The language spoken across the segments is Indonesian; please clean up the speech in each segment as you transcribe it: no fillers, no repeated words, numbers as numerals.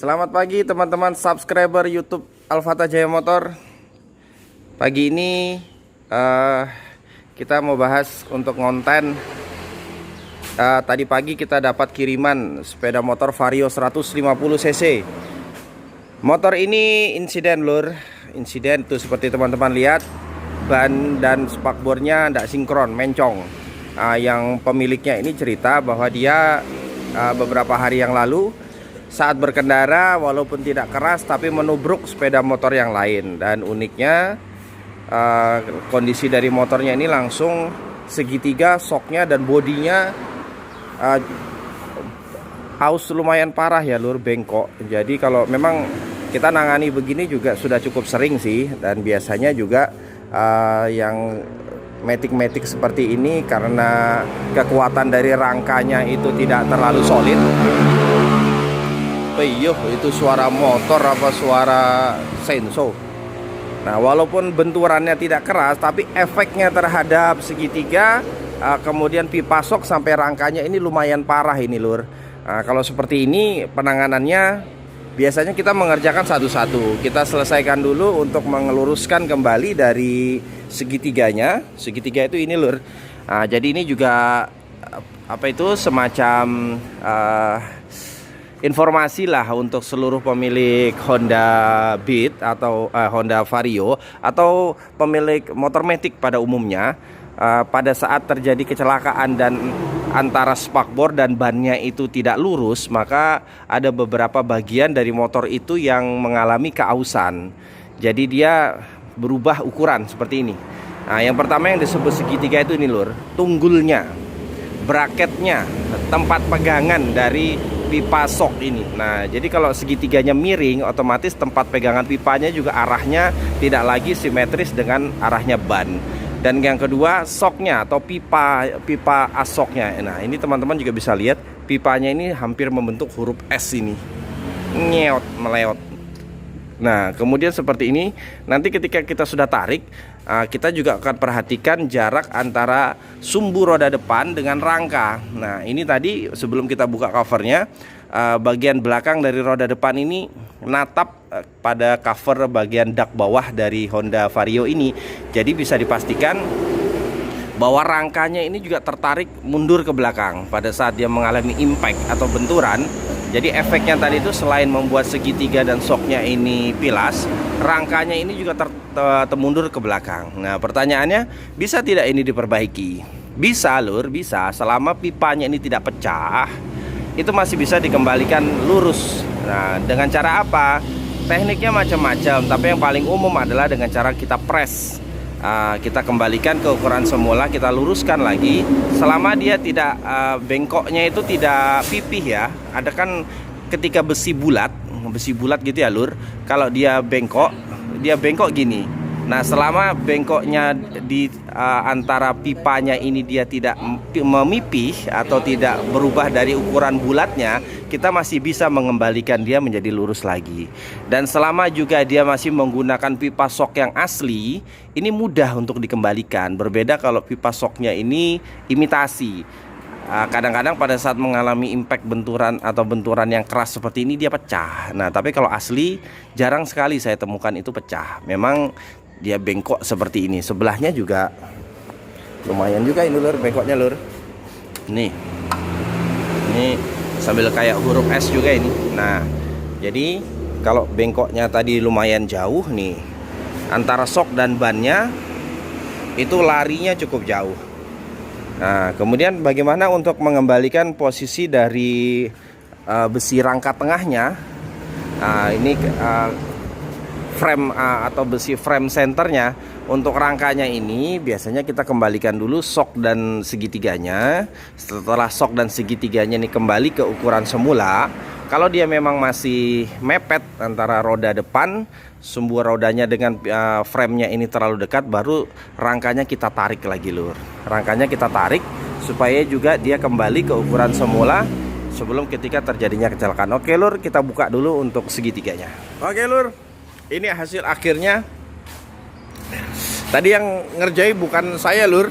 Selamat pagi teman-teman subscriber YouTube Alfata Jaya Motor. Pagi ini kita mau bahas untuk konten. Tadi pagi kita dapat kiriman sepeda motor Vario 150 cc. Motor ini insiden lur. Insiden tuh seperti teman-teman lihat, ban dan spakbornya tidak sinkron, mencong. Yang pemiliknya ini cerita bahwa dia beberapa hari yang lalu saat berkendara walaupun tidak keras tapi menubruk sepeda motor yang lain. Dan uniknya kondisi dari motornya ini langsung segitiga, shocknya dan bodinya aus lumayan parah ya lur, bengkok. Jadi kalau memang kita nangani begini juga sudah cukup sering sih. Dan biasanya juga yang matic-matic seperti ini karena kekuatan dari rangkanya itu tidak terlalu solid. Itu suara motor apa suara senso. Nah, walaupun benturannya tidak keras, tapi efeknya terhadap segitiga, kemudian pipa sok sampai rangkanya ini lumayan parah ini lur. Nah, kalau seperti ini penanganannya biasanya kita mengerjakan satu-satu. Kita selesaikan dulu untuk mengeluruskan kembali dari segitiganya. Segitiga itu ini lur. Nah, jadi ini juga semacam informasi lah untuk seluruh pemilik Honda Beat atau Honda Vario atau pemilik motor matic pada umumnya. Pada saat terjadi kecelakaan dan antara spakbor dan bannya itu tidak lurus, maka ada beberapa bagian dari motor itu yang mengalami keausan. Jadi dia berubah ukuran seperti ini. Nah, yang pertama yang disebut segitiga itu ini lur, tunggulnya, braketnya, tempat pegangan dari pipa sok ini. Nah, jadi kalau segitiganya miring, otomatis tempat pegangan pipanya juga arahnya tidak lagi simetris dengan arahnya ban. Dan yang kedua, soknya atau pipa asoknya. Nah, ini teman-teman juga bisa lihat pipanya ini hampir membentuk huruf S ini. Nyeot, meleot. Nah, kemudian seperti ini. Nanti ketika kita sudah tarik, kita juga akan perhatikan jarak antara sumbu roda depan dengan rangka. Nah, ini tadi sebelum kita buka covernya, bagian belakang dari roda depan ini natap pada cover bagian dak bawah dari Honda Vario ini. Jadi bisa dipastikan bahwa rangkanya ini juga tertarik mundur ke belakang pada saat dia mengalami impact atau benturan. Jadi efeknya tadi itu selain membuat segitiga dan shocknya ini pilas, rangkanya ini juga termundur ke belakang. Nah, pertanyaannya, bisa tidak ini diperbaiki? Bisa lur, bisa. Selama pipanya ini tidak pecah, itu masih bisa dikembalikan lurus. Nah, dengan cara apa? Tekniknya macam-macam, tapi yang paling umum adalah dengan cara kita press. Kita kembalikan ke ukuran semula, kita luruskan lagi. Selama dia tidak bengkoknya itu tidak pipih ya. Ada kan ketika besi bulat gitu ya lur. Kalau dia bengkok gini. Nah, selama bengkoknya di antara pipanya ini dia tidak memipih atau tidak berubah dari ukuran bulatnya, kita masih bisa mengembalikan dia menjadi lurus lagi. Dan selama juga dia masih menggunakan pipa sok yang asli, ini mudah untuk dikembalikan. Berbeda kalau pipa soknya ini imitasi. Kadang-kadang pada saat mengalami impact benturan atau benturan yang keras seperti ini dia pecah. Nah, tapi kalau asli jarang sekali saya temukan itu pecah. Memang dia bengkok seperti ini. Sebelahnya juga lumayan juga ini lur, bengkoknya lur. Nih. Ini sambil kayak huruf S juga ini. Nah, jadi kalau bengkoknya tadi lumayan jauh nih, antara sok dan bannya itu larinya cukup jauh. Nah, kemudian bagaimana untuk mengembalikan posisi dari besi rangka tengahnya? Ini frame atau besi frame centernya. Untuk rangkanya ini biasanya kita kembalikan dulu sok dan segitiganya. Setelah sok dan segitiganya ini kembali ke ukuran semula, kalau dia memang masih mepet antara roda depan, sumbu rodanya dengan frame-nya ini terlalu dekat, baru rangkanya kita tarik lagi lur. Rangkanya kita tarik supaya juga dia kembali ke ukuran semula sebelum ketika terjadinya kecelakaan. Oke lur, kita buka dulu untuk segitiganya. Oke lur, ini hasil akhirnya. Tadi yang ngerjai bukan saya lur,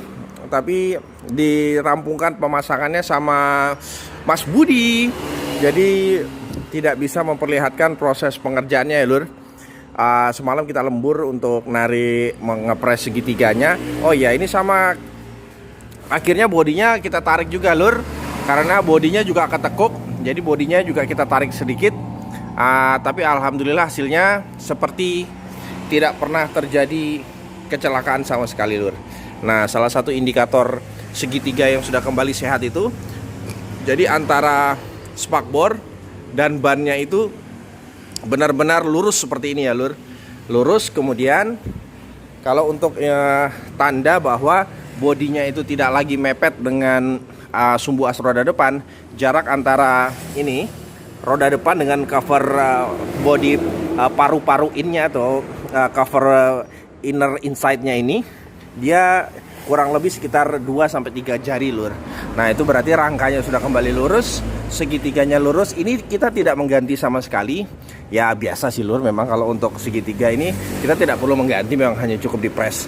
tapi dirampungkan pemasangannya sama Mas Budi. Jadi tidak bisa memperlihatkan proses pengerjaannya ya lur. Semalam kita lembur untuk narik ngepres segitiganya. Oh ya, ini sama akhirnya bodinya kita tarik juga lur, karena bodinya juga ketekuk. Jadi bodinya juga kita tarik sedikit. Tapi alhamdulillah hasilnya seperti tidak pernah terjadi kecelakaan sama sekali lur. Nah, salah satu indikator segitiga yang sudah kembali sehat itu, jadi antara spakbor dan bannya itu benar-benar lurus seperti ini ya lur. Lurus, kemudian kalau untuk tanda bahwa bodinya itu tidak lagi mepet dengan sumbu as roda depan, jarak antara ini roda depan dengan cover body paru-paru innya atau cover inner inside-nya ini, dia kurang lebih sekitar 2-3 jari lur. Nah, itu berarti rangkanya sudah kembali lurus, segitiganya lurus. Ini kita tidak mengganti sama sekali. Ya biasa sih lur, memang kalau untuk segitiga ini kita tidak perlu mengganti, memang hanya cukup dipres.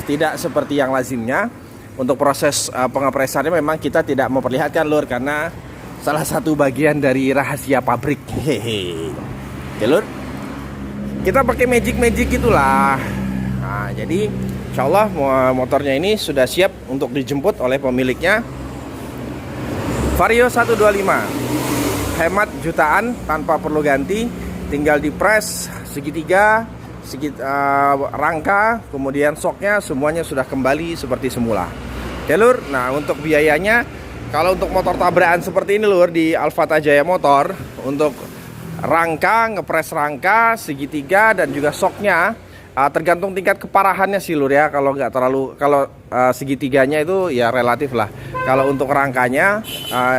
Tidak seperti yang lazimnya. Untuk proses pengepresannya memang kita tidak memperlihatkan lur, karena salah satu bagian dari rahasia pabrik. Hehe. Oke lur, kita pakai magic itulah. Nah, jadi insya Allah motornya ini sudah siap untuk dijemput oleh pemiliknya. Vario 125, hemat jutaan tanpa perlu ganti, tinggal dipres segitiga, rangka, kemudian shocknya semuanya sudah kembali seperti semula. Oke lur, nah untuk biayanya, kalau untuk motor tabrakan seperti ini lur di Alfata Jaya Motor, untuk rangka, ngepres rangka, segitiga dan juga shocknya, tergantung tingkat keparahannya sih lur ya. Kalau nggak terlalu, kalau segitiganya itu ya relatif lah. Kalau untuk rangkanya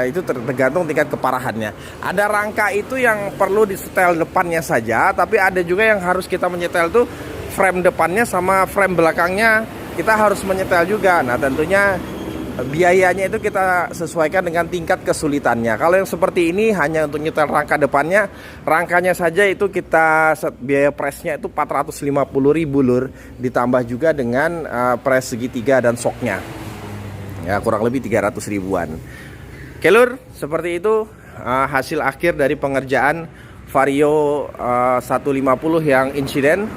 itu tergantung tingkat keparahannya. Ada rangka itu yang perlu disetel depannya saja, tapi ada juga yang harus kita menyetel tuh frame depannya sama frame belakangnya kita harus menyetel juga. Nah, tentunya biayanya itu kita sesuaikan dengan tingkat kesulitannya. Kalau yang seperti ini hanya untuk nyetel rangka depannya, rangkanya saja itu kita biaya presnya itu 450.000 lur, ditambah juga dengan pres segitiga dan shocknya. Ya kurang lebih 300 ribuan. Oke lur, seperti itu hasil akhir dari pengerjaan Vario 150 yang insiden.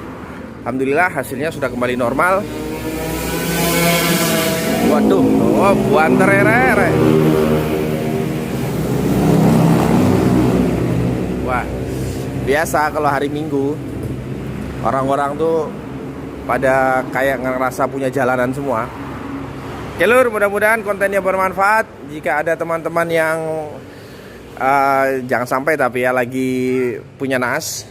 Alhamdulillah hasilnya sudah kembali normal. Waduh, buan terere. Wah, biasa kalau hari Minggu orang-orang tuh pada kayak ngerasa punya jalanan semua. Oke lur, mudah-mudahan kontennya bermanfaat. Jika ada teman-teman yang jangan sampai tapi ya lagi punya naas,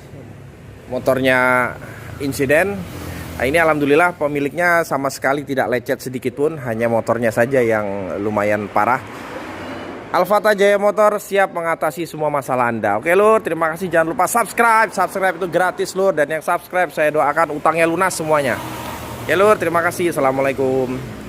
motornya insiden. Nah, ini alhamdulillah pemiliknya sama sekali tidak lecet sedikit pun, hanya motornya saja yang lumayan parah. Alfata Jaya Motor siap mengatasi semua masalah Anda. Oke lur, terima kasih, jangan lupa subscribe. Subscribe itu gratis lur, dan yang subscribe saya doakan utangnya lunas semuanya. Oke lur, terima kasih. Assalamualaikum.